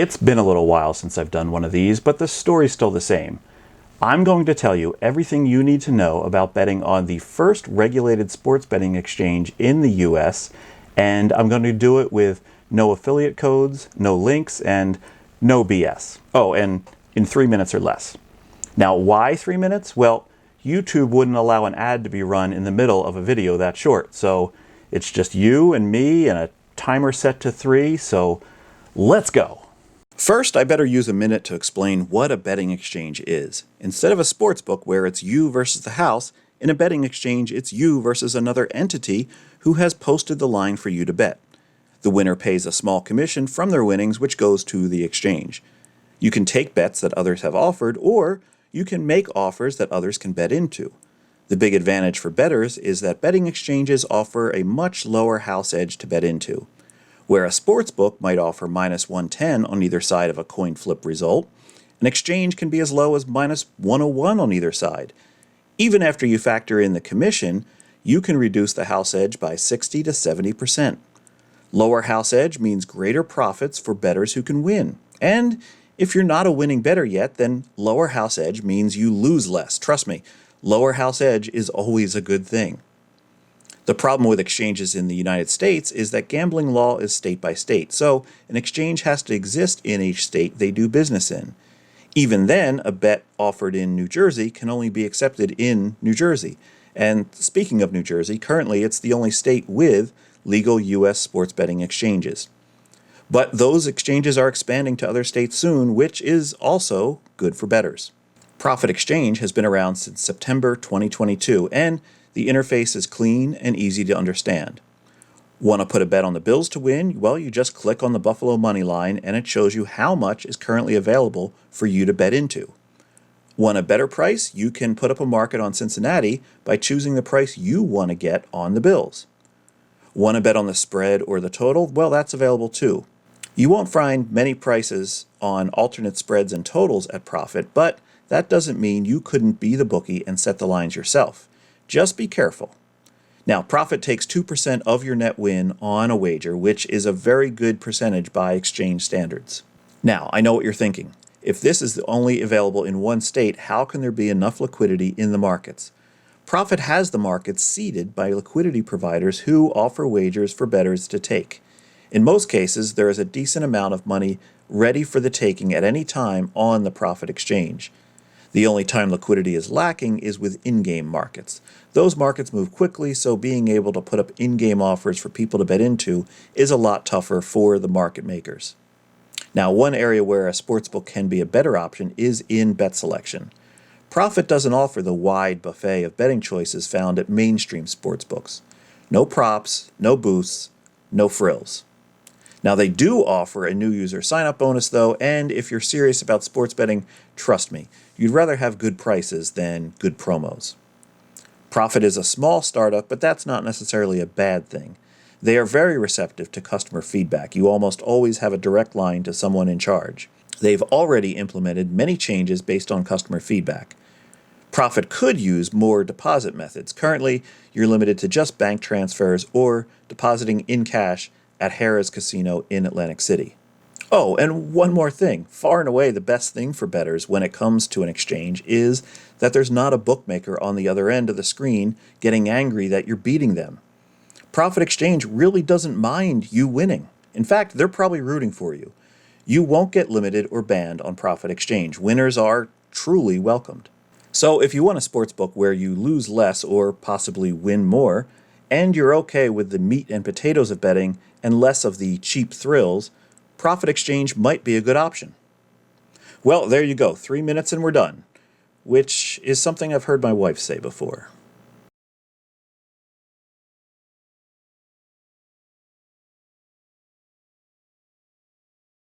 It's been a little while since I've done one of these, but the story's still the same. I'm going to tell you everything you need to know about betting on the first regulated sports betting exchange in the US, and I'm going to do it with no affiliate codes, no links, and no BS. Oh, and in 3 minutes or less. Now, why 3 minutes? Well, YouTube wouldn't allow an ad to be run in the middle of a video that short, so it's just you and me and a timer set to 3, so let's go. First, I better use a minute to explain what a betting exchange is. Instead of a sports book where it's you versus the house, in a betting exchange it's you versus another entity who has posted the line for you to bet. The winner pays a small commission from their winnings, which goes to the exchange. You can take bets that others have offered, or you can make offers that others can bet into. The big advantage for bettors is that betting exchanges offer a much lower house edge to bet into. Where a sports book might offer minus 110 on either side of a coin flip result, an exchange can be as low as minus 101 on either side. Even after you factor in the commission, you can reduce the house edge by 60 to 70%. Lower house edge means greater profits for bettors who can win. And if you're not a winning bettor yet, then lower house edge means you lose less. Trust me, lower house edge is always a good thing. The problem with exchanges in the United States is that gambling law is state by state, so an exchange has to exist in each state they do business in. Even then, a bet offered in New Jersey can only be accepted in New Jersey. And speaking of New Jersey, currently it's the only state with legal U.S. sports betting exchanges. But those exchanges are expanding to other states soon, which is also good for bettors. Profit Exchange has been around since September 2022, and the interface is clean and easy to understand. Want to put a bet on the Bills to win? Well, you just click on the Buffalo money line and it shows you how much is currently available for you to bet into. Want a better price? You can put up a market on Cincinnati by choosing the price you want to get on the Bills. Want to bet on the spread or the total? Well, that's available too. You won't find many prices on alternate spreads and totals at Profit, but that doesn't mean you couldn't be the bookie and set the lines yourself. Just be careful. Now, Profit takes 2% of your net win on a wager, which is a very good percentage by exchange standards. Now, I know what you're thinking. If this is only available in one state, how can there be enough liquidity in the markets? Profit has the markets seeded by liquidity providers who offer wagers for bettors to take. In most cases, there is a decent amount of money ready for the taking at any time on the Profit Exchange. The only time liquidity is lacking is with in-game markets. Those markets move quickly, so being able to put up in-game offers for people to bet into is a lot tougher for the market makers. Now, one area where a sportsbook can be a better option is in bet selection. Profit doesn't offer the wide buffet of betting choices found at mainstream sportsbooks. No props, no boosts, no frills. Now, they do offer a new user sign-up bonus, though, and if you're serious about sports betting, trust me, you'd rather have good prices than good promos. Profit is a small startup, but that's not necessarily a bad thing. They are very receptive to customer feedback. You almost always have a direct line to someone in charge. They've already implemented many changes based on customer feedback. Profit could use more deposit methods. Currently, you're limited to just bank transfers or depositing in cash at Harrah's Casino in Atlantic City. Oh, and one more thing. Far and away the best thing for bettors when it comes to an exchange is that there's not a bookmaker on the other end of the screen getting angry that you're beating them. Profit Exchange really doesn't mind you winning. In fact, they're probably rooting for you. You won't get limited or banned on Profit Exchange. Winners are truly welcomed. So if you want a sportsbook where you lose less or possibly win more, and you're okay with the meat and potatoes of betting and less of the cheap thrills, Profit Exchange might be a good option. Well, there you go. 3 minutes and we're done, which is something I've heard my wife say before.